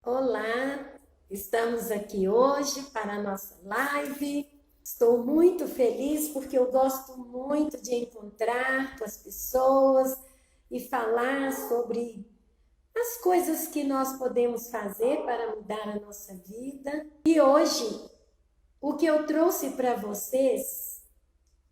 Olá, estamos aqui hoje para a nossa live. Estou muito feliz porque eu gosto muito de encontrar com as pessoas e falar sobre as coisas que nós podemos fazer para mudar a nossa vida. E hoje, o que eu trouxe para vocês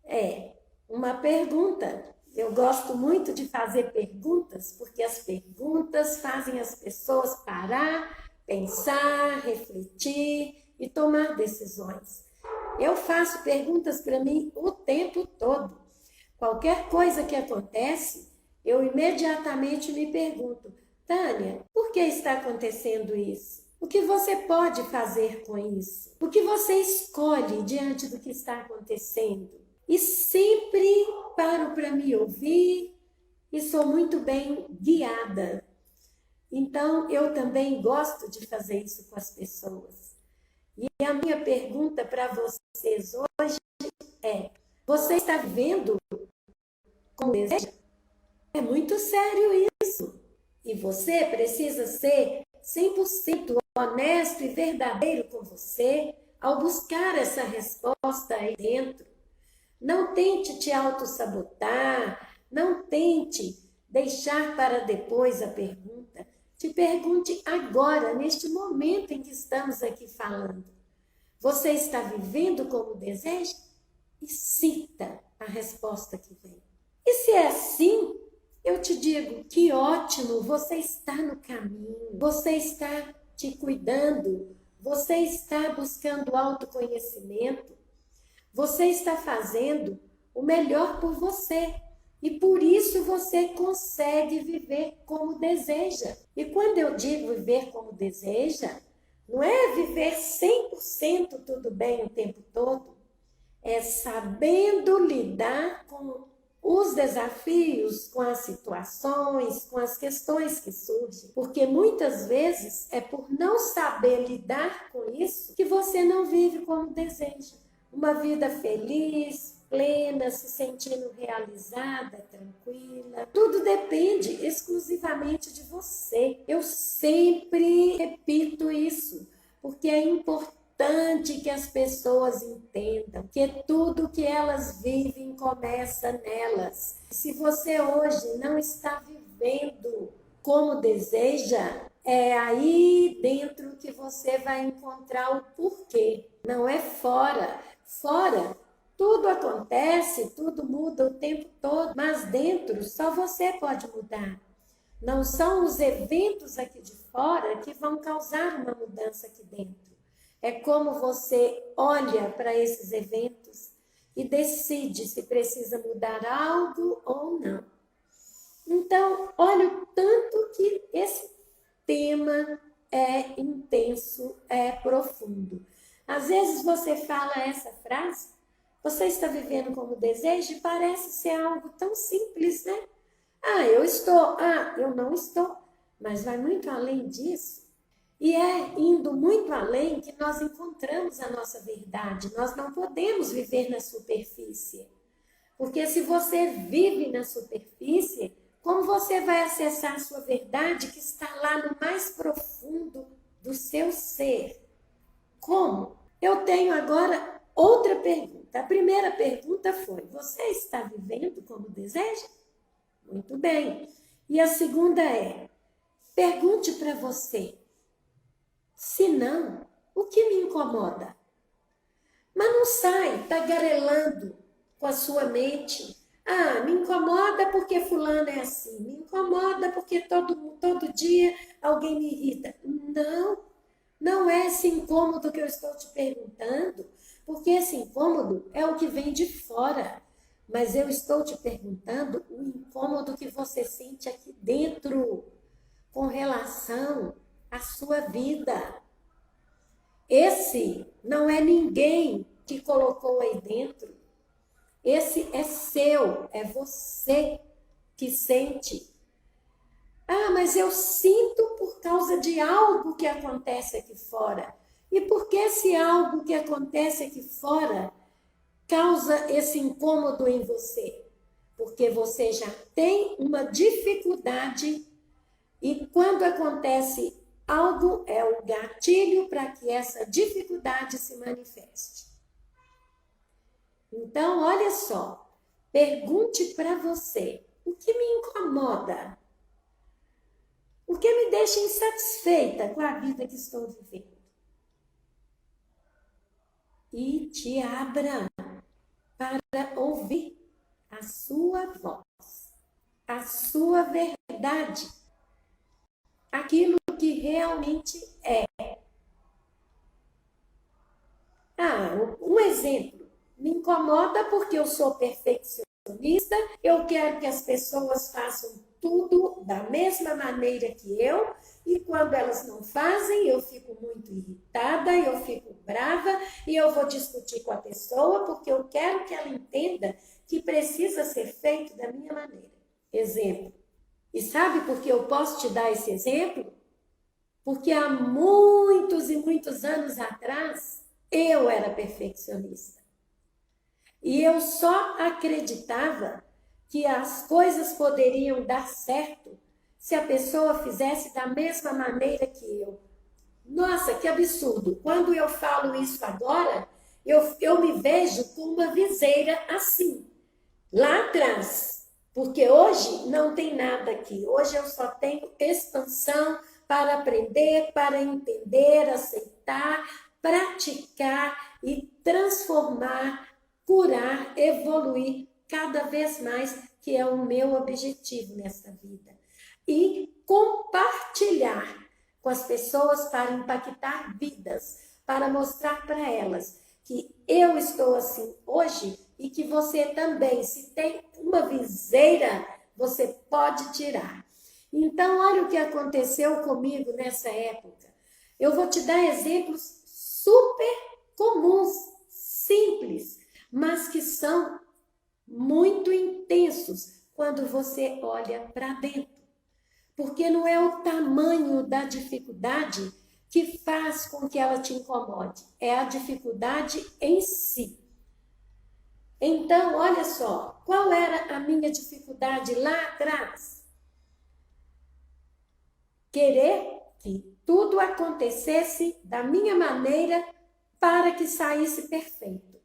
é uma pergunta. Eu gosto muito de fazer perguntas, porque as perguntas fazem as pessoas parar, pensar, refletir e tomar decisões. Eu faço perguntas para mim o tempo todo. Qualquer coisa que acontece, eu imediatamente me pergunto: Tânia, por que está acontecendo isso? O que você pode fazer com isso? O que você escolhe diante do que está acontecendo? E sempre paro para me ouvir e sou muito bem guiada. Então, eu também gosto de fazer isso com as pessoas. E a minha pergunta para vocês hoje é: você está vivendo como deseja? É muito sério isso. E você precisa ser 100% honesto e verdadeiro com você ao buscar essa resposta aí dentro. Não tente te auto-sabotar, não tente deixar para depois a pergunta. Te pergunte agora, neste momento em que estamos aqui falando. Você está vivendo como deseja? E cita a resposta que vem. E se é assim, eu te digo que ótimo, você está no caminho, você está te cuidando, você está buscando autoconhecimento, você está fazendo o melhor por você. E por isso você consegue viver como deseja. E quando eu digo viver como deseja, não é viver 100% tudo bem o tempo todo. É sabendo lidar com os desafios, com as situações, com as questões que surgem. Porque muitas vezes é por não saber lidar com isso que você não vive como deseja. Uma vida feliz, plena, se sentindo realizada, tranquila. Tudo depende exclusivamente de você. Eu sempre repito isso, porque é importante que as pessoas entendam que tudo que elas vivem começa nelas. Se você hoje não está vivendo como deseja, é aí dentro que você vai encontrar o porquê. Não é fora. Fora, tudo acontece, tudo muda o tempo todo, mas dentro só você pode mudar. Não são os eventos aqui de fora que vão causar uma mudança aqui dentro. É como você olha para esses eventos e decide se precisa mudar algo ou não. Então, olha o tanto que esse tema é intenso, é profundo. Às vezes você fala essa frase, você está vivendo como deseja e parece ser algo tão simples, né? Ah, eu estou. Ah, eu não estou. Mas vai muito além disso. E é indo muito além que nós encontramos a nossa verdade. Nós não podemos viver na superfície. Porque se você vive na superfície, como você vai acessar a sua verdade que está lá no mais profundo do seu ser? Como? Eu tenho agora outra pergunta. A primeira pergunta foi: você está vivendo como deseja? Muito bem. E a segunda é: pergunte para você: se não, o que me incomoda? Mas não sai tagarelando com a sua mente. Ah, me incomoda porque fulano é assim. Me incomoda porque todo dia alguém me irrita. Não, não é esse incômodo que eu estou te perguntando, porque esse incômodo é o que vem de fora. Mas eu estou te perguntando o incômodo que você sente aqui dentro, com relação à sua vida. Esse não é ninguém que colocou aí dentro. Esse é seu, é você que sente. Ah, mas eu sinto por causa de algo que acontece aqui fora. E por que esse algo que acontece aqui fora causa esse incômodo em você? Porque você já tem uma dificuldade e quando acontece algo é o gatilho para que essa dificuldade se manifeste. Então, olha só, pergunte para você, o que me incomoda? O que me deixa insatisfeita com a vida que estou vivendo? E te abra para ouvir a sua voz, a sua verdade, aquilo que realmente é. Um exemplo, me incomoda porque eu sou perfeccionista, eu quero que as pessoas façam tudo da mesma maneira que eu, e quando elas não fazem, eu fico muito irritada, eu fico brava, e eu vou discutir com a pessoa, porque eu quero que ela entenda que precisa ser feito da minha maneira. Exemplo. E sabe por que eu posso te dar esse exemplo? Porque há muitos e muitos anos atrás, eu era perfeccionista. E eu só acreditava que as coisas poderiam dar certo se a pessoa fizesse da mesma maneira que eu. Nossa, que absurdo! Quando eu falo isso agora, eu me vejo com uma viseira assim, lá atrás. Porque hoje não tem nada aqui. Hoje eu só tenho expansão para aprender, para entender, aceitar, praticar e transformar, curar, evoluir cada vez mais, que é o meu objetivo nessa vida. E compartilhar com as pessoas para impactar vidas, para mostrar para elas que eu estou assim hoje e que você também, se tem uma viseira, você pode tirar. Então, olha o que aconteceu comigo nessa época. Eu vou te dar exemplos super comuns, simples, mas que são muito intensos quando você olha para dentro. Porque não é o tamanho da dificuldade que faz com que ela te incomode, é a dificuldade em si. Então, olha só, qual era a minha dificuldade lá atrás? Querer que tudo acontecesse da minha maneira para que saísse perfeito.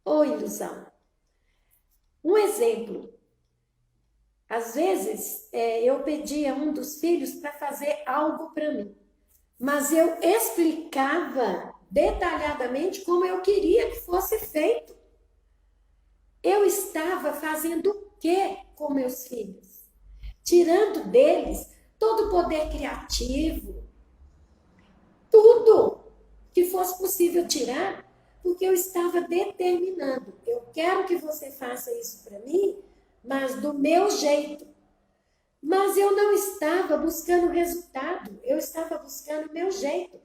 Ou ilusão. Um exemplo. Às vezes, eu pedia a um dos filhos para fazer algo para mim, mas eu explicava detalhadamente como eu queria que fosse feito. Eu estava fazendo o quê com meus filhos? Tirando deles todo o poder criativo, tudo que fosse possível tirar, porque eu estava determinando. Eu quero que você faça isso para mim, mas do meu jeito. Mas eu não estava buscando resultado, eu estava buscando o meu jeito.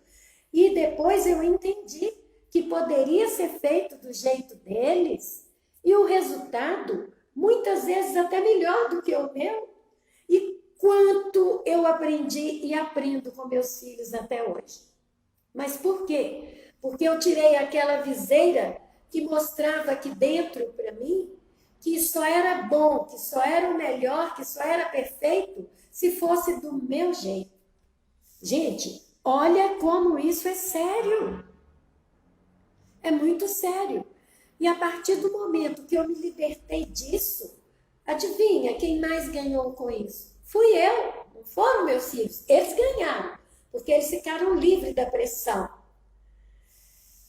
E depois eu entendi que poderia ser feito do jeito deles e o resultado, muitas vezes, até melhor do que o meu. E quanto eu aprendi e aprendo com meus filhos até hoje. Mas por quê? Porque eu tirei aquela viseira que mostrava aqui dentro para mim que só era bom, que só era o melhor, que só era perfeito se fosse do meu jeito. Gente, olha como isso é sério. É muito sério. E a partir do momento que eu me libertei disso, adivinha quem mais ganhou com isso? Fui eu, não foram meus filhos. Eles ganharam, porque eles ficaram livres da pressão.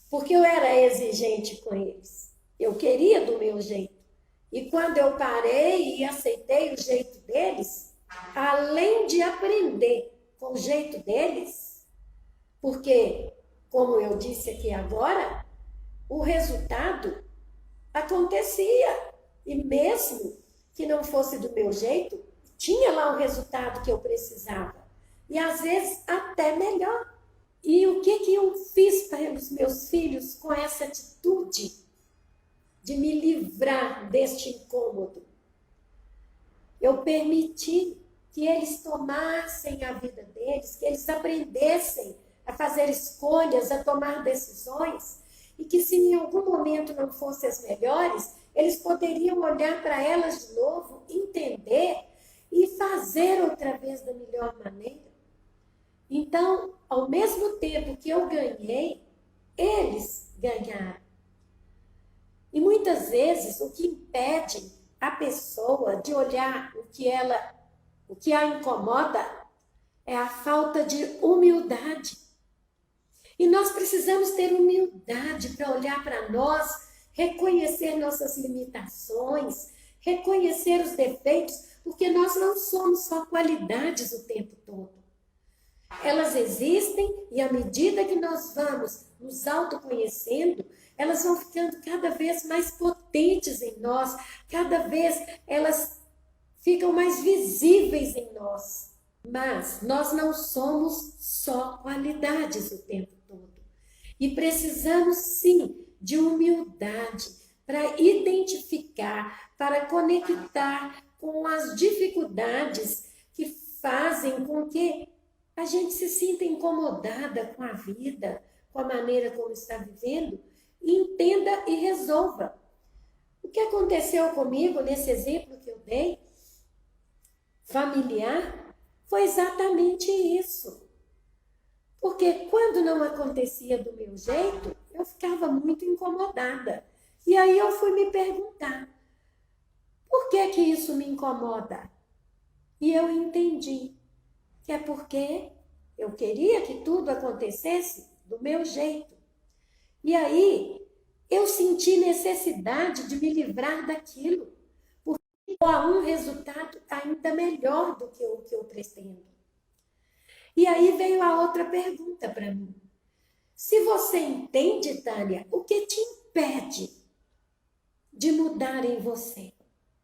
Porque eu era exigente com eles. Eu queria do meu jeito. E quando eu parei e aceitei o jeito deles, além de aprender com o jeito deles, porque, como eu disse aqui agora, o resultado acontecia. E mesmo que não fosse do meu jeito, tinha lá o resultado que eu precisava. E às vezes até melhor. E o que eu fiz para os meus filhos com essa atitude de me livrar deste incômodo? Eu permiti que eles tomassem a vida deles, que eles aprendessem a fazer escolhas, a tomar decisões, e que se em algum momento não fossem as melhores, eles poderiam olhar para elas de novo, entender e fazer outra vez da melhor maneira. Então, ao mesmo tempo que eu ganhei, eles ganharam. E muitas vezes o que impede a pessoa de olhar o que a incomoda é a falta de humildade. E nós precisamos ter humildade para olhar para nós, reconhecer nossas limitações, reconhecer os defeitos, porque nós não somos só qualidades o tempo todo. Elas existem e à medida que nós vamos nos autoconhecendo, elas vão ficando cada vez mais potentes em nós, cada vez elas ficam mais visíveis em nós. Mas nós não somos só qualidades o tempo todo. E precisamos sim de humildade para identificar, para conectar com as dificuldades que fazem com que a gente se sinta incomodada com a vida, com a maneira como está vivendo, e entenda e resolva. O que aconteceu comigo nesse exemplo que eu dei, familiar, foi exatamente isso. Porque quando não acontecia do meu jeito, eu ficava muito incomodada. E aí eu fui me perguntar, por que que isso me incomoda? E eu entendi que é porque eu queria que tudo acontecesse do meu jeito. E aí eu senti necessidade de me livrar daquilo, porque há um resultado ainda melhor do que o que eu pretendo. E aí veio a outra pergunta para mim. Se você entende, Tânia, o que te impede de mudar em você?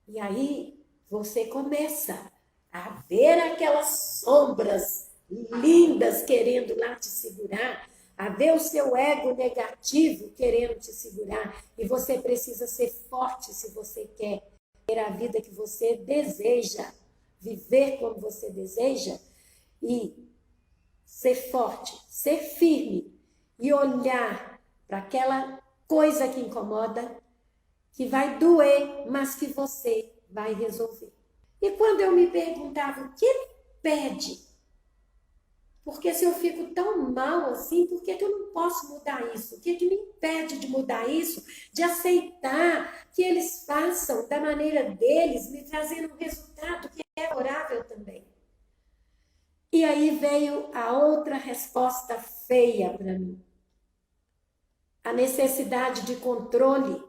E aí você começa a ver aquelas sombras lindas querendo lá te segurar, a ver o seu ego negativo querendo te segurar. E você precisa ser forte se você quer ter a vida que você deseja, viver como você deseja, e ser forte, ser firme e olhar para aquela coisa que incomoda, que vai doer, mas que você vai resolver. E quando eu me perguntava o que me impede, porque se eu fico tão mal assim, por que eu não posso mudar isso? O que me impede de mudar isso? De aceitar que eles façam da maneira deles, me trazendo um resultado que é favorável também. E aí veio a outra resposta feia para mim. A necessidade de controle.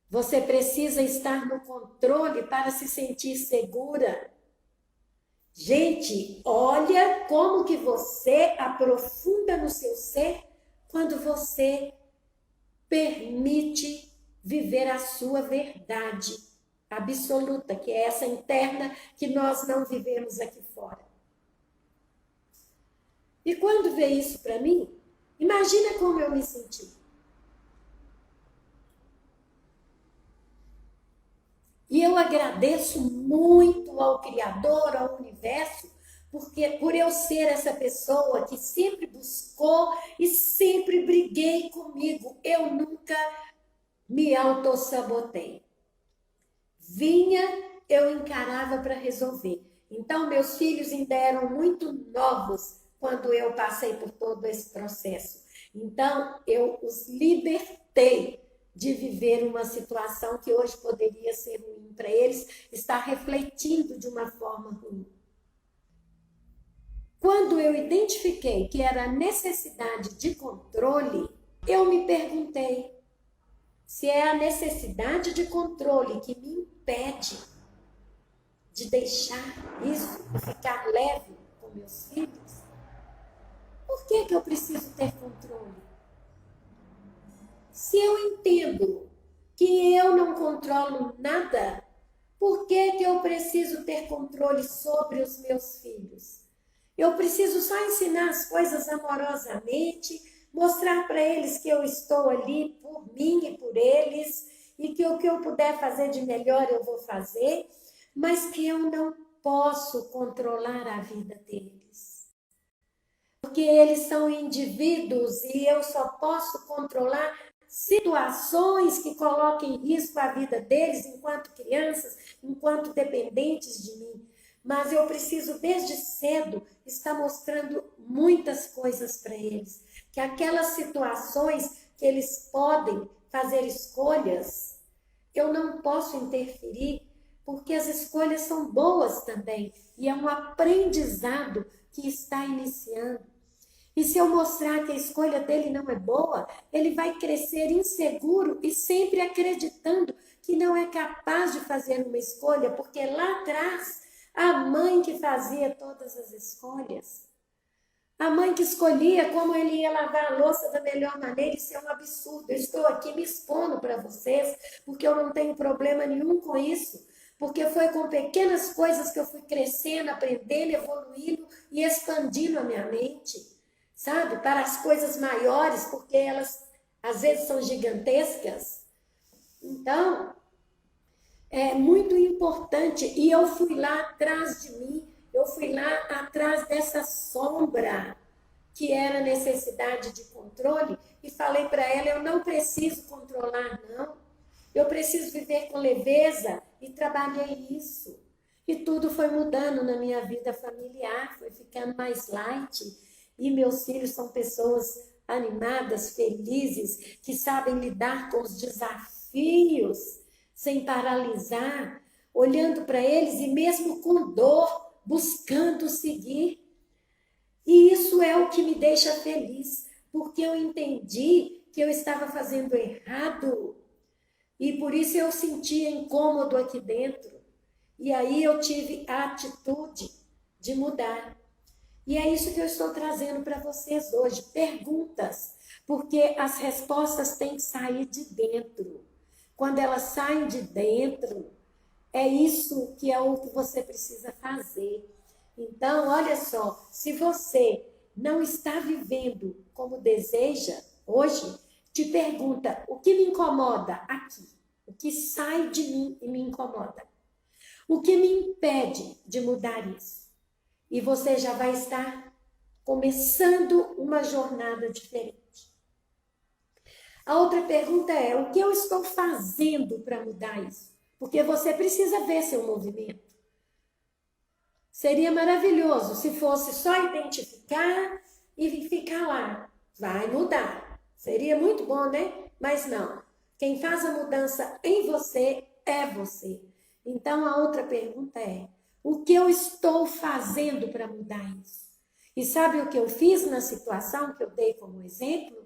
Você precisa estar no controle para se sentir segura. Gente, olha como que você aprofunda no seu ser quando você permite viver a sua verdade absoluta, que é essa interna que nós não vivemos aqui fora. E quando veio isso para mim, imagina como eu me senti. E eu agradeço muito ao Criador, ao Universo, porque por eu ser essa pessoa que sempre buscou e sempre briguei comigo, eu nunca me autossabotei. Vinha, eu encarava para resolver. Então, meus filhos ainda eram muito novos quando eu passei por todo esse processo. Então, eu os libertei de viver uma situação que hoje poderia ser ruim para eles, está refletindo de uma forma ruim. Quando eu identifiquei que era a necessidade de controle, eu me perguntei se é a necessidade de controle que me impede de deixar isso e ficar leve com meus filhos. Por que eu preciso ter controle? Se eu entendo que eu não controlo nada, por que eu preciso ter controle sobre os meus filhos? Eu preciso só ensinar as coisas amorosamente, mostrar para eles que eu estou ali por mim e por eles, e que o que eu puder fazer de melhor eu vou fazer, mas que eu não posso controlar a vida deles. Porque eles são indivíduos e eu só posso controlar situações que coloquem em risco a vida deles enquanto crianças, enquanto dependentes de mim. mas eu preciso desde cedo estar mostrando muitas coisas para eles, que aquelas situações que eles podem fazer escolhas, eu não posso interferir, porque as escolhas são boas também, e é um aprendizado que está iniciando. E se eu mostrar que a escolha dele não é boa, ele vai crescer inseguro e sempre acreditando que não é capaz de fazer uma escolha, porque lá atrás, a mãe que fazia todas as escolhas, a mãe que escolhia como ele ia lavar a louça da melhor maneira, isso é um absurdo. Eu estou aqui me expondo para vocês, porque eu não tenho problema nenhum com isso, porque foi com pequenas coisas que eu fui crescendo, aprendendo, evoluindo e expandindo a minha mente, sabe? Para as coisas maiores, porque elas às vezes são gigantescas. Então, é muito importante, e eu fui lá atrás de mim, eu fui lá atrás dessa sombra, que era necessidade de controle, e falei para ela, eu não preciso controlar, não. Eu preciso viver com leveza, e trabalhei isso. E tudo foi mudando na minha vida familiar, foi ficando mais light, e meus filhos são pessoas animadas, felizes, que sabem lidar com os desafios, sem paralisar, olhando para eles e mesmo com dor, buscando seguir. E isso é o que me deixa feliz, porque eu entendi que eu estava fazendo errado e por isso eu sentia incômodo aqui dentro. E aí eu tive a atitude de mudar. E é isso que eu estou trazendo para vocês hoje, perguntas, porque as respostas têm que sair de dentro. Quando elas saem de dentro, é isso que é o que você precisa fazer. Então, olha só, se você não está vivendo como deseja hoje, te pergunta, o que me incomoda aqui? O que sai de mim e me incomoda? O que me impede de mudar isso? E você já vai estar começando uma jornada diferente. A outra pergunta é, o que eu estou fazendo para mudar isso? Porque você precisa ver seu movimento. Seria maravilhoso se fosse só identificar e ficar lá. Vai mudar. Seria muito bom, né? Mas não. Quem faz a mudança em você é você. Então, a outra pergunta é, o que eu estou fazendo para mudar isso? E sabe o que eu fiz na situação que eu dei como exemplo?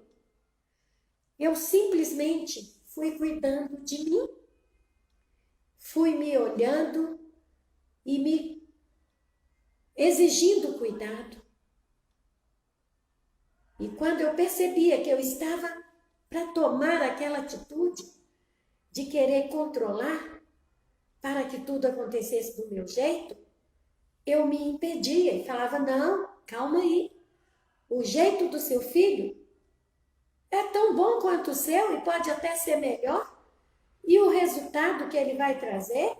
Eu simplesmente fui cuidando de mim. Fui me olhando e me exigindo cuidado. E quando eu percebia que eu estava para tomar aquela atitude de querer controlar para que tudo acontecesse do meu jeito, eu me impedia e falava, não, calma aí. O jeito do seu filho é tão bom quanto o seu e pode até ser melhor. E o resultado que ele vai trazer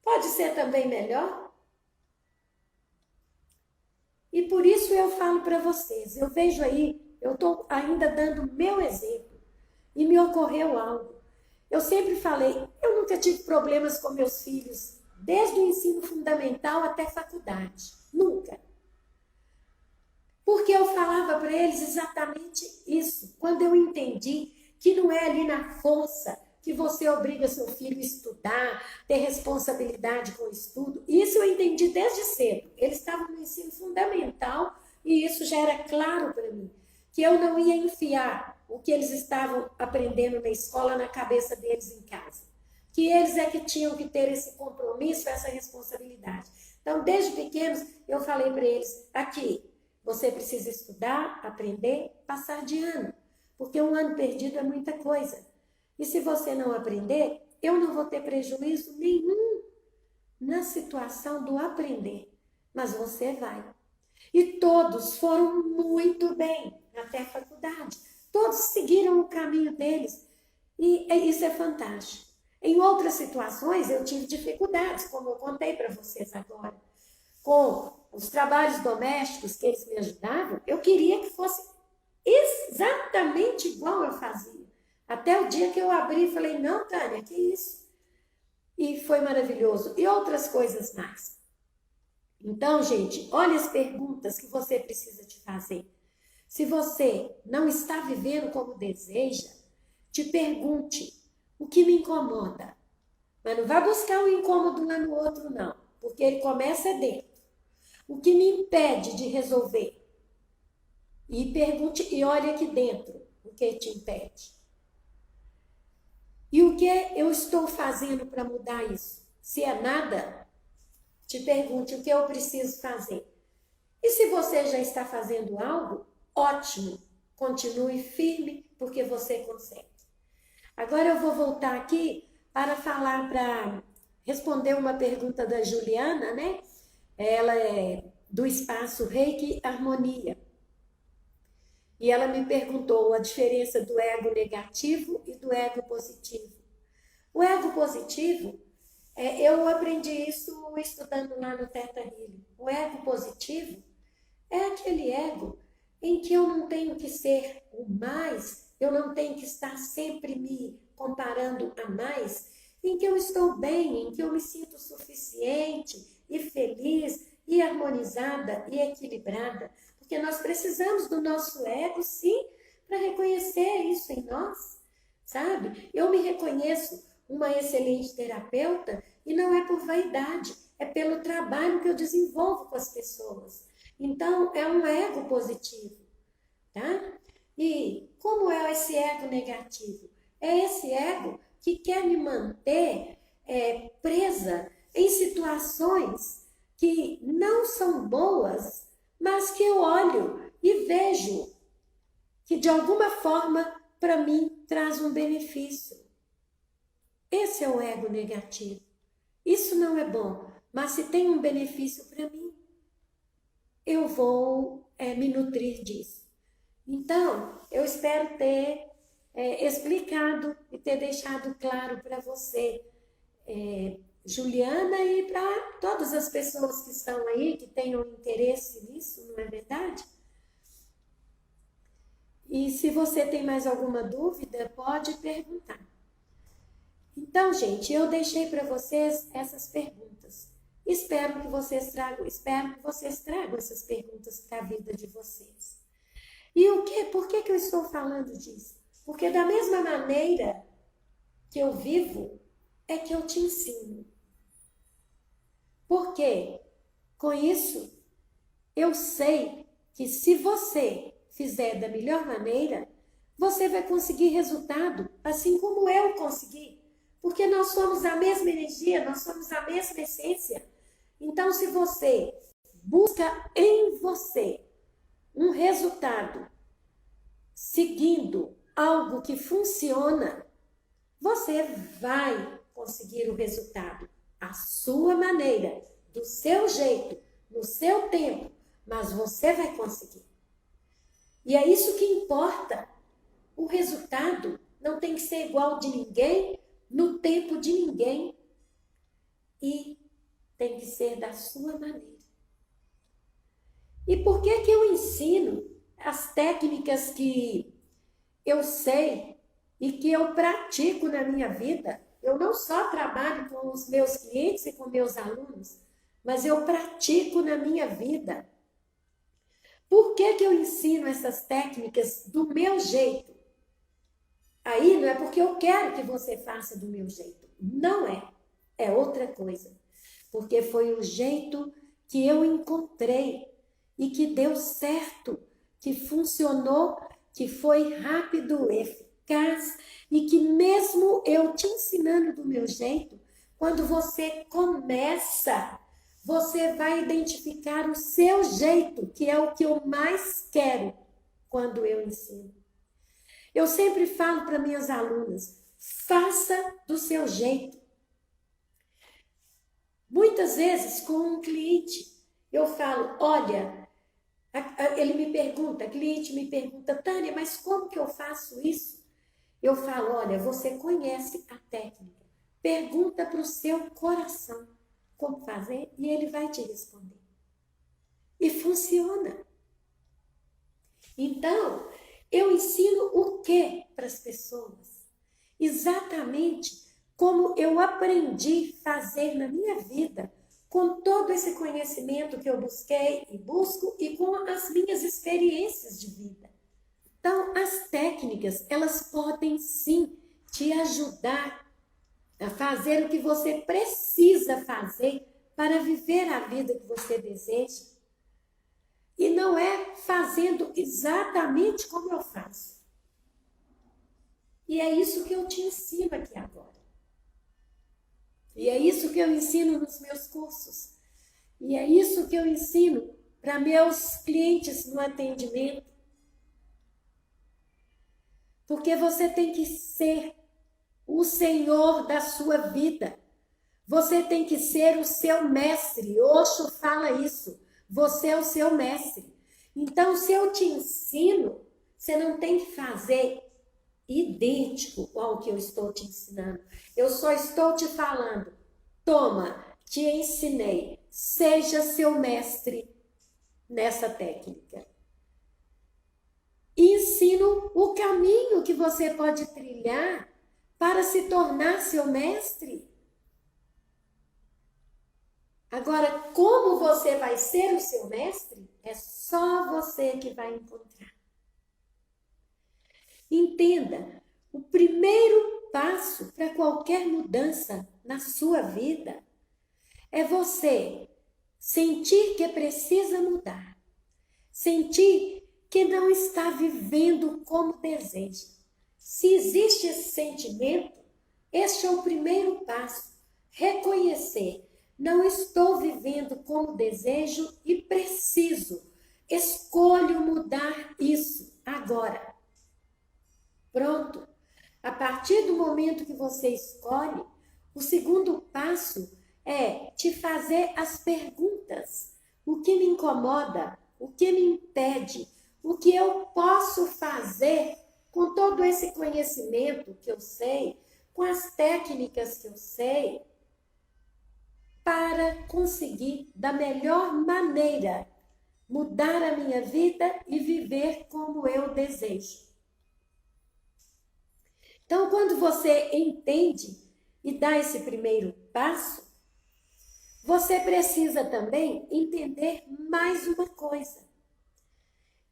pode ser também melhor. E por isso eu falo para vocês, eu vejo aí, eu estou ainda dando meu exemplo e me ocorreu algo. Eu sempre falei, eu nunca tive problemas com meus filhos, desde o ensino fundamental até faculdade, nunca. Porque eu falava para eles exatamente isso, quando eu entendi que não é ali na força que você obriga seu filho a estudar, ter responsabilidade com o estudo. Isso eu entendi desde cedo. Eles estavam no ensino fundamental e isso já era claro para mim, que eu não ia enfiar o que eles estavam aprendendo na escola na cabeça deles em casa. Que eles é que tinham que ter esse compromisso, essa responsabilidade. Então, desde pequenos, eu falei para eles, aqui, você precisa estudar, aprender, passar de ano. Porque um ano perdido é muita coisa. E se você não aprender, eu não vou ter prejuízo nenhum na situação do aprender. Mas você vai. E todos foram muito bem até a faculdade. Todos seguiram o caminho deles. E isso é fantástico. Em outras situações, eu tive dificuldades, como eu contei para vocês agora. Com os trabalhos domésticos que eles me ajudavam, eu queria que fosse exatamente igual eu fazia. Até o dia que eu abri e falei, não, Tânia, que isso? e foi maravilhoso. E outras coisas mais. Então, gente, olha as perguntas que você precisa te fazer. Se você não está vivendo como deseja, te pergunte o que me incomoda. Mas não vá buscar o incômodo lá no outro, não, porque ele começa dentro. O que me impede de resolver? E pergunte e olhe aqui dentro o que te impede. E o que eu estou fazendo para mudar isso? Se é nada, te pergunte o que eu preciso fazer. E se você já está fazendo algo, ótimo, continue firme, porque você consegue. Agora eu vou voltar aqui para responder uma pergunta da Juliana, né? Ela é do espaço Reiki Harmonia. E ela me perguntou a diferença do ego negativo e do ego positivo. O ego positivo, eu aprendi isso estudando lá no Theta Healing. O ego positivo é aquele ego em que eu não tenho que ser o mais, eu não tenho que estar sempre me comparando a mais, em que eu estou bem, em que eu me sinto suficiente e feliz e harmonizada e equilibrada. Porque nós precisamos do nosso ego, sim, para reconhecer isso em nós, sabe? Eu me reconheço uma excelente terapeuta e não é por vaidade, é pelo trabalho que eu desenvolvo com as pessoas. Então, é um ego positivo, tá? E como é esse ego negativo? É esse ego que quer me manter presa em situações que não são boas, mas que eu olho e vejo que de alguma forma para mim traz um benefício. Esse é o ego negativo. Isso não é bom, mas se tem um benefício para mim, eu vou me nutrir disso. Então, eu espero ter explicado e ter deixado claro para você, Juliana, e para todas as pessoas que estão aí, que tenham interesse nisso, não é verdade? E se você tem mais alguma dúvida, pode perguntar. Então, gente, eu deixei para vocês essas perguntas. Espero que vocês tragam essas perguntas para a vida de vocês. E por que eu estou falando disso? Porque da mesma maneira que eu vivo, é que eu te ensino. Porque com isso, eu sei que se você fizer da melhor maneira, você vai conseguir resultado, assim como eu consegui. Porque nós somos a mesma energia, nós somos a mesma essência. Então, se você busca em você um resultado seguindo algo que funciona, você vai conseguir o resultado à sua maneira, do seu jeito, no seu tempo, mas você vai conseguir. E é isso que importa. O resultado não tem que ser igual de ninguém, no tempo de ninguém, e tem que ser da sua maneira. E por que eu ensino as técnicas que eu sei e que eu pratico na minha vida? Eu não só trabalho com os meus clientes e com meus alunos, mas eu pratico na minha vida. Por que eu ensino essas técnicas do meu jeito? Aí não é porque eu quero que você faça do meu jeito. Não é. É outra coisa. Porque foi o jeito que eu encontrei e que deu certo, que funcionou, que foi rápido, eficaz e que mesmo eu te ensinando do meu jeito, quando você começa, você vai identificar o seu jeito, que é o que eu mais quero quando eu ensino. Eu sempre falo para minhas alunas, faça do seu jeito. Muitas vezes com um cliente, eu falo, olha, ele me pergunta, cliente me pergunta, Tânia, mas como que eu faço isso? Eu falo, olha, você conhece a técnica, pergunta para o seu coração como fazer e ele vai te responder. E funciona. Então, eu ensino o que para as pessoas? Exatamente como eu aprendi a fazer na minha vida, com todo esse conhecimento que eu busquei e busco e com as minhas experiências de vida. Então, as técnicas, elas podem sim te ajudar a fazer o que você precisa fazer para viver a vida que você deseja. E não é fazendo exatamente como eu faço. E é isso que eu te ensino aqui agora. E é isso que eu ensino nos meus cursos. E é isso que eu ensino para meus clientes no atendimento. Porque você tem que ser o senhor da sua vida. Você tem que ser o seu mestre. Osho fala isso. Você é o seu mestre. Então, se eu te ensino, você não tem que fazer idêntico ao que eu estou te ensinando. Eu só estou te falando, toma, te ensinei, seja seu mestre nessa técnica. Ensino o caminho que você pode trilhar para se tornar seu mestre. Agora, como você vai ser o seu mestre, é só você que vai encontrar. Entenda, o primeiro passo para qualquer mudança na sua vida é você sentir que precisa mudar, sentir que não está vivendo como deseja. Se existe esse sentimento, este é o primeiro passo, reconhecer, não estou vivendo como desejo e preciso, escolho mudar isso agora. Pronto. A partir do momento que você escolhe, o segundo passo é te fazer as perguntas. O que me incomoda? O que me impede? O que eu posso fazer com todo esse conhecimento que eu sei, com as técnicas que eu sei, para conseguir, da melhor maneira, mudar a minha vida e viver como eu desejo. Então, quando você entende e dá esse primeiro passo, você precisa também entender mais uma coisa,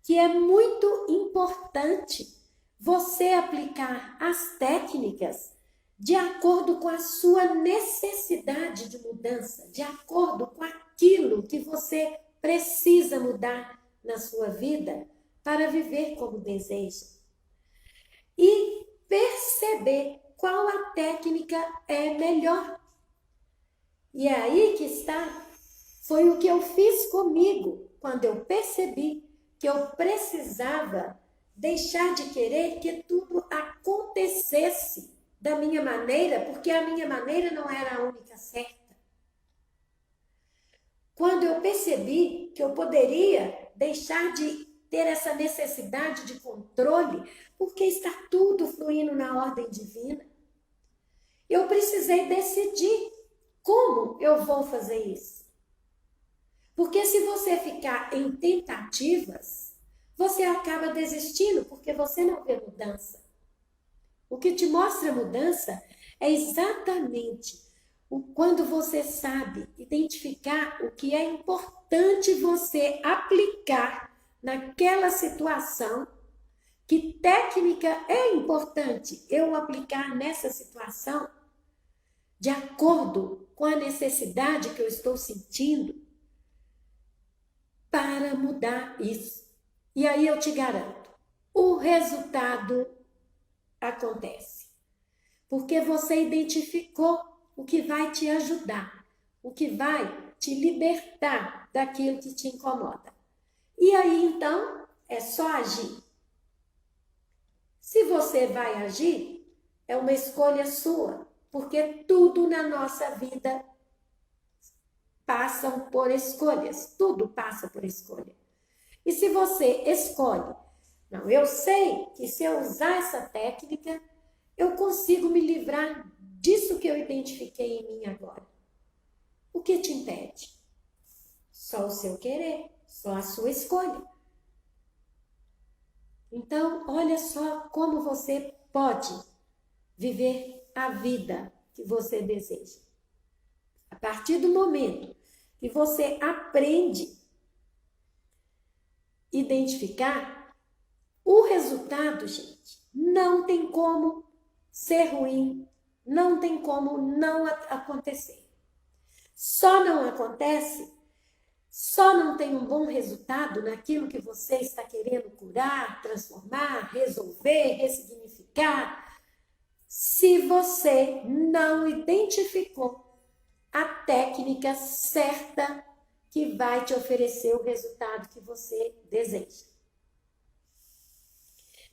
que é muito importante você aplicar as técnicas de acordo com a sua necessidade de mudança, de acordo com aquilo que você precisa mudar na sua vida para viver como deseja. E perceber qual a técnica é melhor. E é aí que está, foi o que eu fiz comigo, quando eu percebi que eu precisava deixar de querer que tudo acontecesse da minha maneira, porque a minha maneira não era a única certa. Quando eu percebi que eu poderia deixar de ter essa necessidade de controle, porque está tudo fluindo na ordem divina, eu precisei decidir como eu vou fazer isso. Porque se você ficar em tentativas, você acaba desistindo, porque você não vê mudança. O que te mostra mudança é exatamente quando você sabe identificar o que é importante você aplicar naquela situação, que técnica é importante eu aplicar nessa situação, de acordo com a necessidade que eu estou sentindo, para mudar isso. E aí eu te garanto, o resultado acontece. Porque você identificou o que vai te ajudar, o que vai te libertar daquilo que te incomoda. E aí, então, é só agir. Se você vai agir, é uma escolha sua, porque tudo na nossa vida passa por escolhas, tudo passa por escolha. E se você escolhe, não, eu sei que se eu usar essa técnica, eu consigo me livrar disso que eu identifiquei em mim agora. O que te impede? Só o seu querer, só a sua escolha. Então, olha só como você pode viver a vida que você deseja. A partir do momento que você aprende a identificar o resultado, gente, não tem como ser ruim, não tem como não acontecer. Só não acontece, só não tem um bom resultado naquilo que você está querendo curar, transformar, resolver, ressignificar, se você não identificou a técnica certa que vai te oferecer o resultado que você deseja.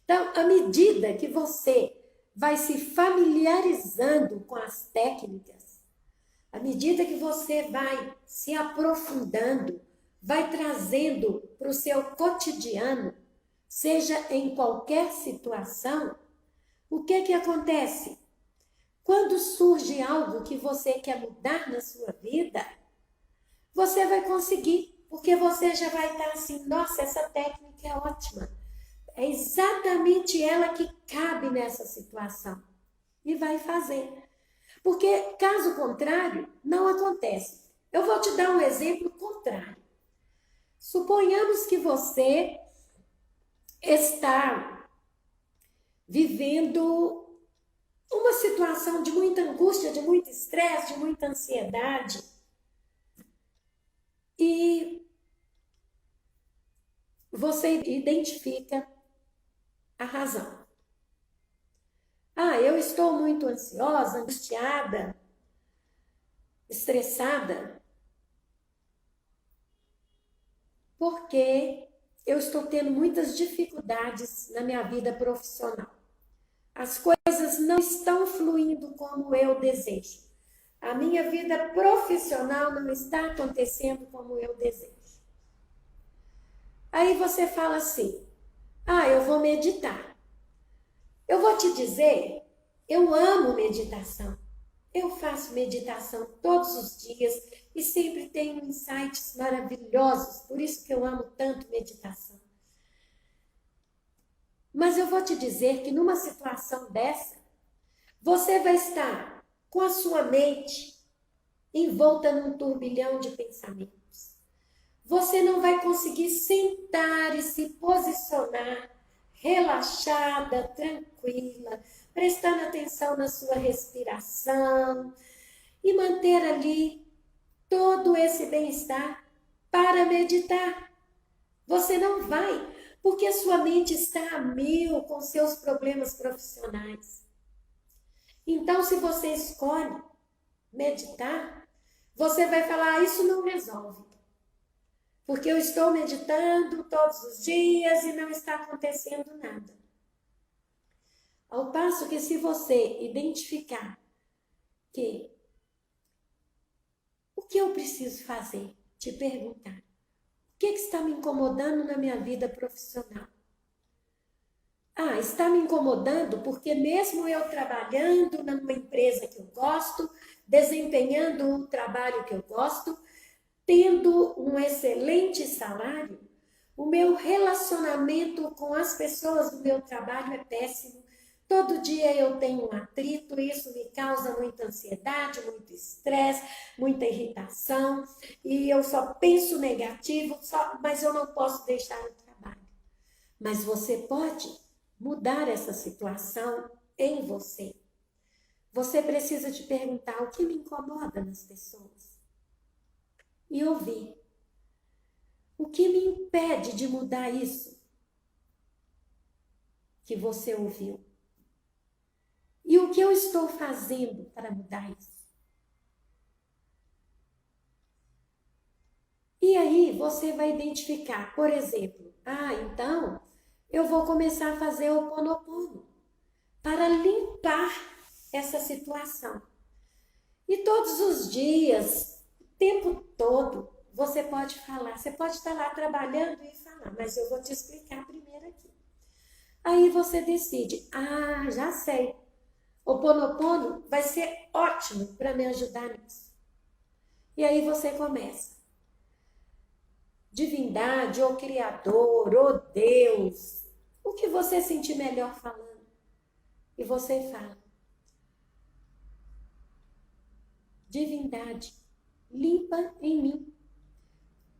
Então, à medida que você vai se familiarizando com as técnicas, à medida que você vai se aprofundando, vai trazendo para o seu cotidiano, seja em qualquer situação, o que acontece? Quando surge algo que você quer mudar na sua vida, você vai conseguir, porque você já vai estar assim, nossa, essa técnica é ótima. É exatamente ela que cabe nessa situação. E vai fazer. Porque, caso contrário, não acontece. Eu vou te dar um exemplo contrário. Suponhamos que você está vivendo uma situação de muita angústia, de muito estresse, de muita ansiedade. E você identifica a razão. Eu estou muito ansiosa, angustiada, estressada, porque eu estou tendo muitas dificuldades na minha vida profissional. As coisas não estão fluindo como eu desejo. A minha vida profissional não está acontecendo como eu desejo. Aí você fala assim, eu vou meditar. Eu vou te dizer, eu amo meditação. Eu faço meditação todos os dias e sempre tenho insights maravilhosos, por isso que eu amo tanto meditação. Mas eu vou te dizer que numa situação dessa, você vai estar com a sua mente envolta num turbilhão de pensamentos. Você não vai conseguir sentar e se posicionar relaxada, tranquila, prestando atenção na sua respiração e manter ali todo esse bem-estar para meditar. Você não vai, porque a sua mente está a mil com seus problemas profissionais. Então, se você escolhe meditar, você vai falar, isso não resolve. Porque eu estou meditando todos os dias e não está acontecendo nada. Ao passo que se você identificar que o que eu preciso fazer, te perguntar, o que está me incomodando na minha vida profissional? Está me incomodando porque mesmo eu trabalhando numa empresa que eu gosto, desempenhando um trabalho que eu gosto, tendo um excelente salário, o meu relacionamento com as pessoas do meu trabalho é péssimo. Todo dia eu tenho um atrito, isso me causa muita ansiedade, muito estresse, muita irritação, e eu só penso negativo, mas eu não posso deixar o trabalho. Mas você pode mudar essa situação em você. Você precisa te perguntar o que me incomoda nas pessoas e ouvir. O que me impede de mudar isso que você ouviu? E o que eu estou fazendo para mudar isso? E aí você vai identificar, por exemplo, então eu vou começar a fazer o Ho'oponopono para limpar essa situação. E todos os dias, o tempo todo, você pode falar. Você pode estar lá trabalhando e falar, mas eu vou te explicar primeiro aqui. Aí você decide, já sei. O Ho'oponopono vai ser ótimo para me ajudar nisso. E aí você começa. Divindade, ou Criador, ou Deus, o que você sentir melhor falando. E você fala. divindade, limpa em mim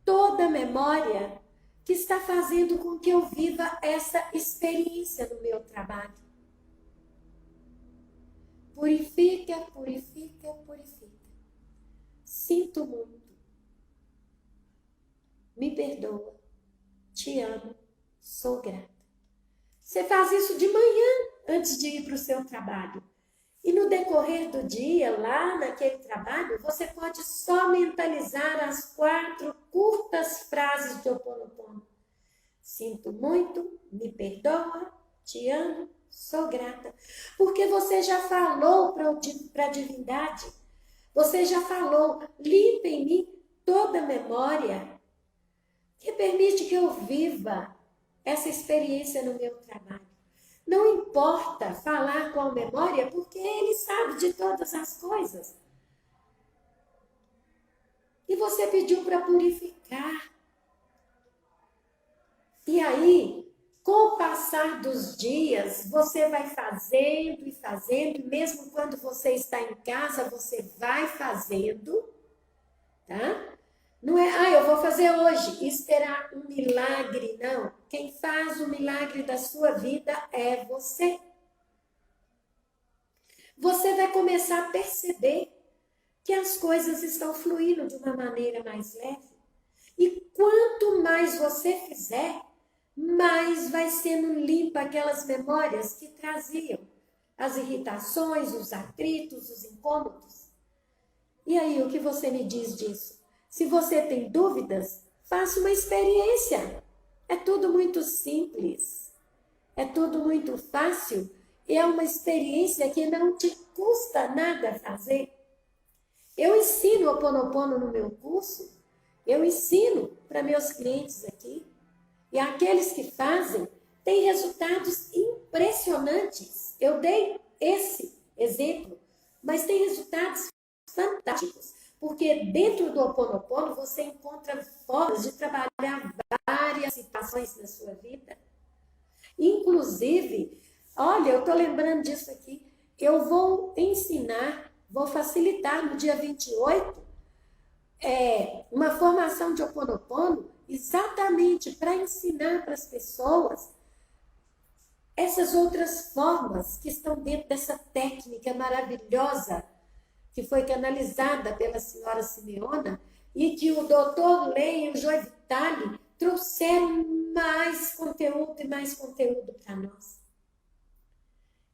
toda memória que está fazendo com que eu viva essa experiência no meu trabalho. Purifica, purifica, purifica. Sinto muito. Me perdoa. Te amo. Sou grata. Você faz isso de manhã, antes de ir para o seu trabalho. E no decorrer do dia, lá naquele trabalho, você pode só mentalizar as 4 curtas frases de Ho Oponopono. Sinto muito, me perdoa, te amo, sou grata. Porque você já falou para a divindade, você já falou, limpa em mim toda memória que permite que eu viva essa experiência no meu trabalho. Não importa falar com a memória, porque ele sabe de todas as coisas. E você pediu para purificar. E aí, com o passar dos dias, você vai fazendo e fazendo, e mesmo quando você está em casa, você vai fazendo, tá? Não é, eu vou fazer hoje e esperar um milagre, não. Quem faz o milagre da sua vida é você. Você vai começar a perceber que as coisas estão fluindo de uma maneira mais leve. E quanto mais você fizer, mais vai sendo limpa aquelas memórias que traziam as irritações, os atritos, os incômodos. E aí, o que você me diz disso? Se você tem dúvidas, faça uma experiência. É tudo muito simples, é tudo muito fácil e é uma experiência que não te custa nada fazer. Eu ensino Ho Oponopono no meu curso, eu ensino para meus clientes aqui e aqueles que fazem têm resultados impressionantes. Eu dei esse exemplo, mas tem resultados fantásticos. Porque dentro do Ho Oponopono você encontra formas de trabalhar várias situações na sua vida. Inclusive, olha, eu estou lembrando disso aqui, eu vou ensinar, vou facilitar no dia 28, uma formação de Ho Oponopono exatamente para ensinar para as pessoas essas outras formas que estão dentro dessa técnica maravilhosa que foi canalizada pela senhora Simeona e que o doutor Lei e o Joy Vitale trouxeram mais conteúdo e mais conteúdo para nós.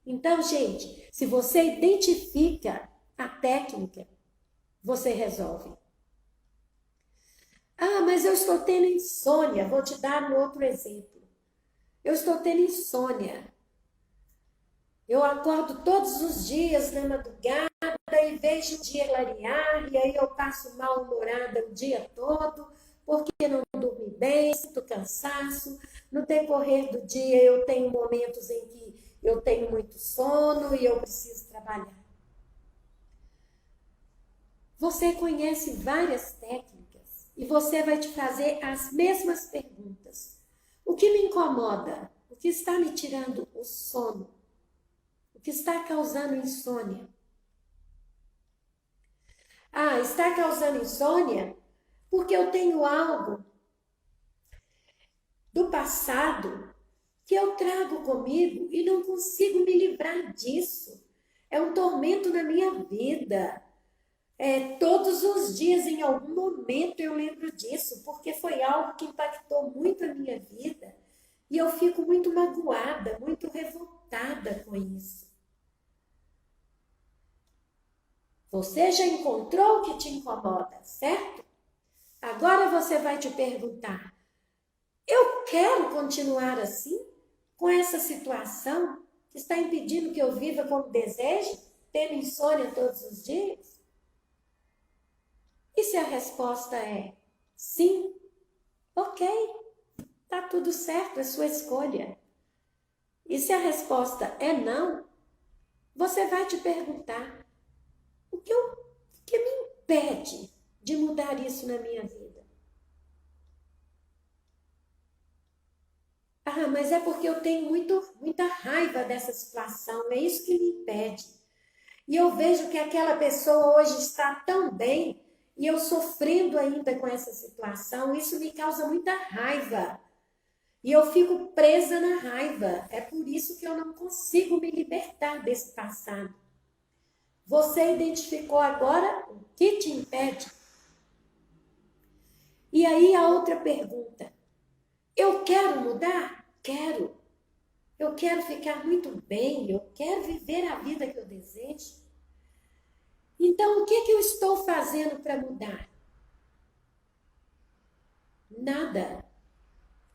Então, gente, se você identifica a técnica, você resolve. Ah, mas eu estou tendo insônia. Vou te dar um outro exemplo. Eu estou tendo insônia. Eu acordo todos os dias na madrugada e vejo o dia clarear, e aí eu passo mal-humorada o dia todo, porque não dormi bem, sinto cansaço. No decorrer do dia eu tenho momentos em que eu tenho muito sono e eu preciso trabalhar. Você conhece várias técnicas e você vai te fazer as mesmas perguntas. O que me incomoda? O que está me tirando o sono? O que está causando insônia? Ah, está causando insônia porque eu tenho algo do passado que eu trago comigo e não consigo me livrar disso. É um tormento na minha vida. Todos os dias, em algum momento, eu lembro disso, porque foi algo que impactou muito a minha vida e eu fico muito magoada, muito revoltada com isso. Você já encontrou o que te incomoda, certo? Agora você vai te perguntar, eu quero continuar assim, com essa situação que está impedindo que eu viva como desejo, tendo insônia todos os dias? E se a resposta é sim, ok, tá tudo certo, é sua escolha. E se a resposta é não, você vai te perguntar, o que me impede de mudar isso na minha vida? Ah, mas é porque eu tenho muita raiva dessa situação, é isso que me impede. e eu vejo que aquela pessoa hoje está tão bem e eu sofrendo ainda com essa situação, isso me causa muita raiva. E eu fico presa na raiva. É por isso que eu não consigo me libertar desse passado. Você identificou agora o que te impede? E aí a outra pergunta. Eu quero mudar? Quero. Eu quero ficar muito bem, eu quero viver a vida que eu desejo. Então, o que eu estou fazendo para mudar? Nada.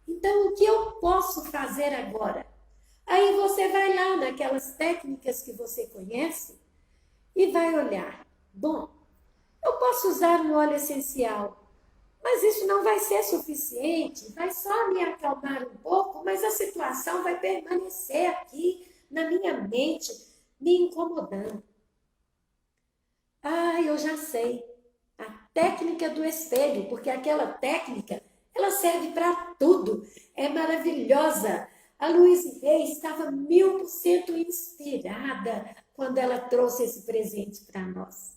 Então, o que eu posso fazer agora? Aí você vai lá naquelas técnicas que você conhece e vai olhar. Bom, eu posso usar um óleo essencial, mas isso não vai ser suficiente, vai só me acalmar um pouco, mas a situação vai permanecer aqui na minha mente, me incomodando. Ah, eu já sei. A técnica do espelho, porque aquela técnica, ela serve para tudo. É maravilhosa. A Louise Hay estava 1000% inspirada quando ela trouxe esse presente para nós.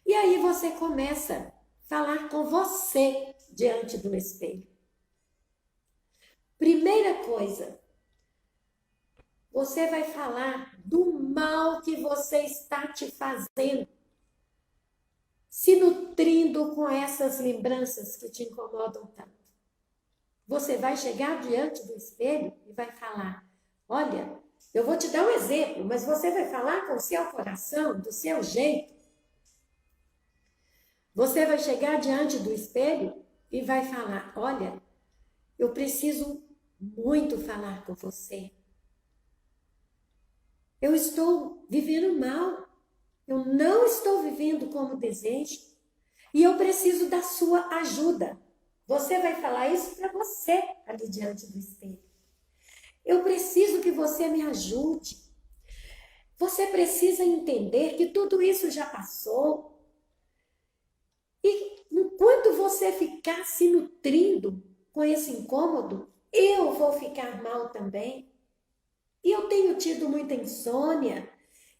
E aí você começa a falar com você diante do espelho. Primeira coisa, você vai falar do mal que você está te fazendo, se nutrindo com essas lembranças que te incomodam tanto. Você vai chegar diante do espelho e vai falar, olha, eu vou te dar um exemplo, mas você vai falar com o seu coração, do seu jeito. Você vai chegar diante do espelho e vai falar, olha, eu preciso muito falar com você. Eu estou vivendo mal. Eu não estou vivendo como desejo. E eu preciso da sua ajuda. Você vai falar isso para você ali diante do espelho. Eu preciso que você me ajude. Você precisa entender que tudo isso já passou. E enquanto você ficar se nutrindo com esse incômodo, eu vou ficar mal também. E eu tenho tido muita insônia.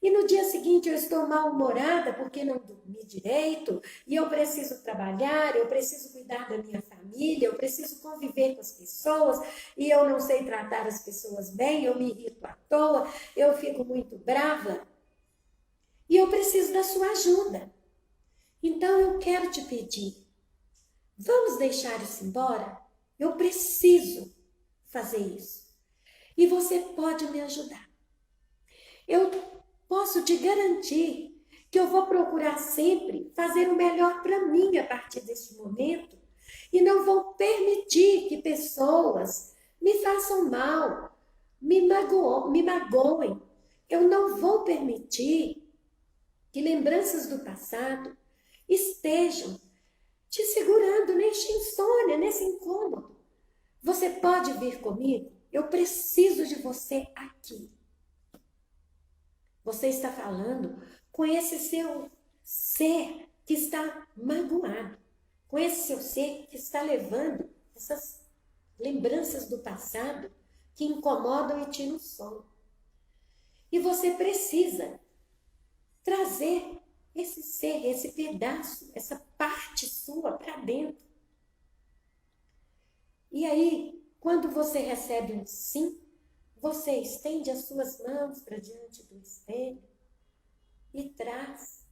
E no dia seguinte eu estou mal-humorada porque não dormi direito. E eu preciso trabalhar, eu preciso cuidar da minha família, eu preciso conviver com as pessoas. E eu não sei tratar as pessoas bem, eu me irrito à toa, eu fico muito brava. E eu preciso da sua ajuda. Então eu quero te pedir, vamos deixar isso embora? Eu preciso fazer isso. E você pode me ajudar. Eu posso te garantir que eu vou procurar sempre fazer o melhor para mim a partir deste momento e não vou permitir que pessoas me façam mal, me magoem. Eu não vou permitir que lembranças do passado estejam te segurando neste insônia, nesse incômodo. Você pode vir comigo? Eu preciso de você aqui. Você está falando com esse seu ser que está magoado, com esse seu ser que está levando essas lembranças do passado que incomodam e tiram o sono. E você precisa trazer esse ser, esse pedaço, essa parte sua para dentro. E aí, quando você recebe um sim, você estende as suas mãos para diante do espelho e traz,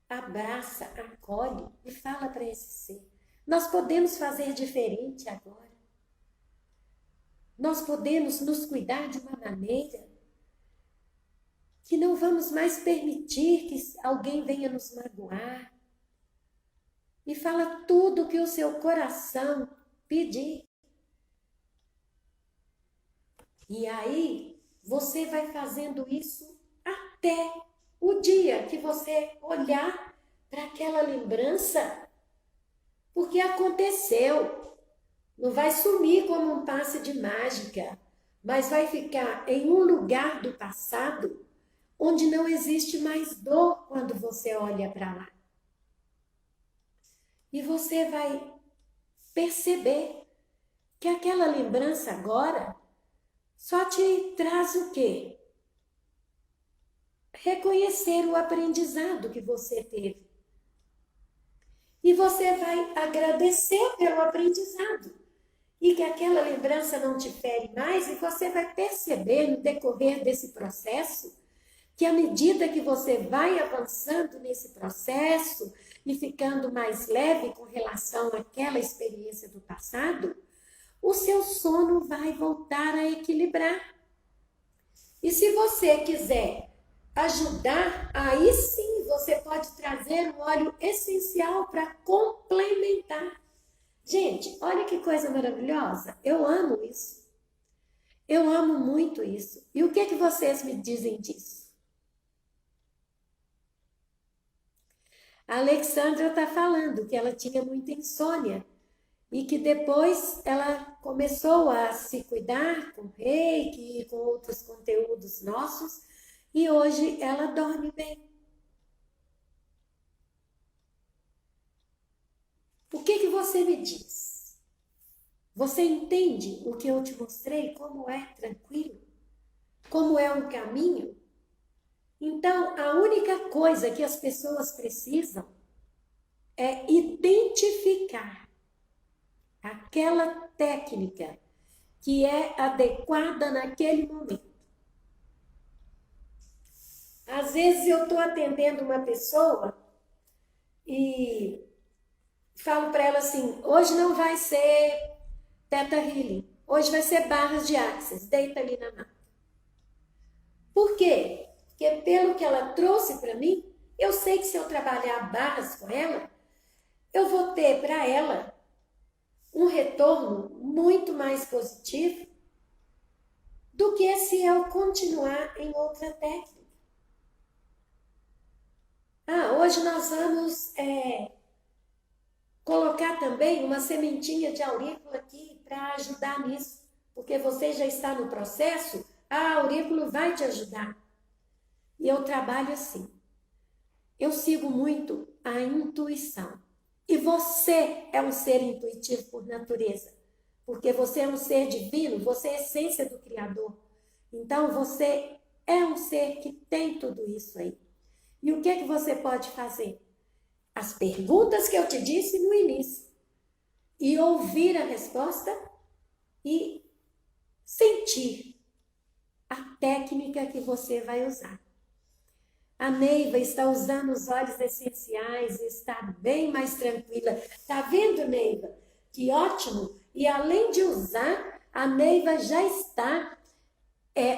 abraça, acolhe e fala para esse ser. Nós podemos fazer diferente agora. Nós podemos nos cuidar de uma maneira que não vamos mais permitir que alguém venha nos magoar. E fala tudo o que o seu coração pedir. E aí, você vai fazendo isso até o dia que você olhar para aquela lembrança, porque aconteceu. Não vai sumir como um passe de mágica, mas vai ficar em um lugar do passado onde não existe mais dor quando você olha para lá. E você vai perceber que aquela lembrança agora só te traz o quê? reconhecer o aprendizado que você teve. E você vai agradecer pelo aprendizado. E que aquela lembrança não te fere mais, e você vai perceber no decorrer desse processo que à medida que você vai avançando nesse processo e ficando mais leve com relação àquela experiência do passado, o seu sono vai voltar a equilibrar. E se você quiser ajudar, aí sim você pode trazer um óleo essencial para complementar. Gente, olha que coisa maravilhosa. Eu amo isso. Eu amo muito isso. E o que vocês me dizem disso? A Alexandra está falando que ela tinha muita insônia e que depois ela começou a se cuidar com reiki e com outros conteúdos nossos e hoje ela dorme bem. O que você me diz? Você entende o que eu te mostrei? Como é tranquilo? Como é um caminho? Então, a única coisa que as pessoas precisam é identificar aquela técnica que é adequada naquele momento. Às vezes eu estou atendendo uma pessoa e falo para ela assim, hoje não vai ser Theta Healing, hoje vai ser barras de Axis, deita ali na maca. Por quê? Porque pelo que ela trouxe para mim, eu sei que se eu trabalhar barras com ela, eu vou ter para ela um retorno muito mais positivo do que se eu continuar em outra técnica. Hoje nós vamos colocar também uma sementinha de aurícula aqui para ajudar nisso, porque você já está no processo, a aurícula vai te ajudar. E eu trabalho assim. Eu sigo muito a intuição. E você é um ser intuitivo por natureza, porque você é um ser divino, você é a essência do Criador. Então, você é um ser que tem tudo isso aí. E o que você pode fazer? As perguntas que eu te disse no início. E ouvir a resposta e sentir a técnica que você vai usar. A Neiva está usando os óleos essenciais e está bem mais tranquila. Tá vendo, Neiva? Que ótimo! E além de usar, a Neiva já está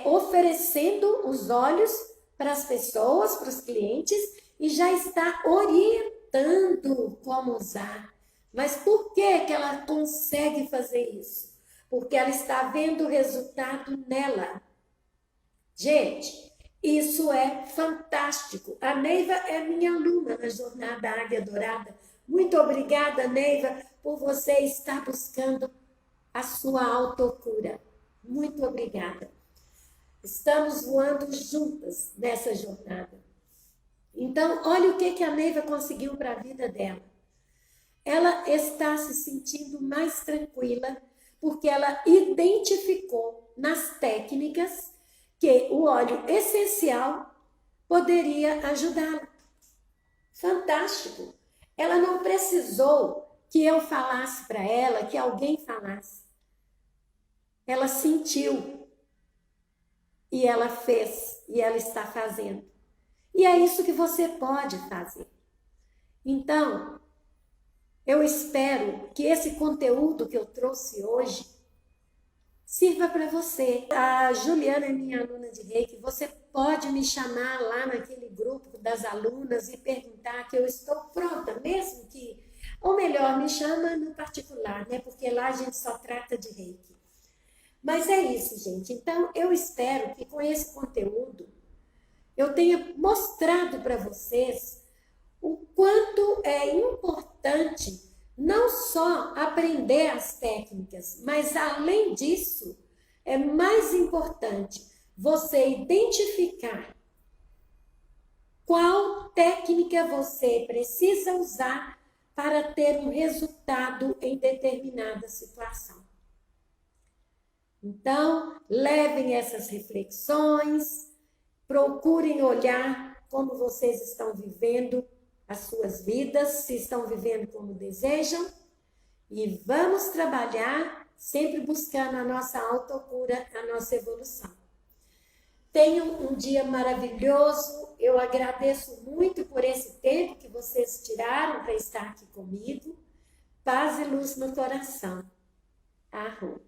oferecendo os óleos para as pessoas, para os clientes, e já está orientando como usar. Mas por que ela consegue fazer isso? Porque ela está vendo o resultado nela. Gente, isso é fantástico. A Neiva é minha aluna na Jornada Águia Dourada. Muito obrigada, Neiva, por você estar buscando a sua autocura. Muito obrigada. Estamos voando juntas nessa jornada. Então, olha o que a Neiva conseguiu para a vida dela. Ela está se sentindo mais tranquila porque ela identificou nas técnicas que o óleo essencial poderia ajudá-la. Fantástico! Ela não precisou que eu falasse para ela, que alguém falasse. Ela sentiu e ela fez e ela está fazendo. E é isso que você pode fazer. Então, eu espero que esse conteúdo que eu trouxe hoje sirva para você. A Juliana é minha aluna de Reiki. Você pode me chamar lá naquele grupo das alunas e perguntar que eu estou pronta, mesmo que... Ou melhor, me chama no particular, né? Porque lá a gente só trata de Reiki. Mas é isso, gente. Então, eu espero que com esse conteúdo eu tenha mostrado para vocês o quanto é importante não só aprender as técnicas, mas além disso, é mais importante você identificar qual técnica você precisa usar para ter um resultado em determinada situação. Então, levem essas reflexões Procurem olhar como vocês estão vivendo as suas vidas, se estão vivendo como desejam, e vamos trabalhar sempre buscando a nossa autocura, a nossa evolução. Tenham um dia maravilhoso. Eu agradeço muito por esse tempo que vocês tiraram para estar aqui comigo. Paz e luz no coração. Arro.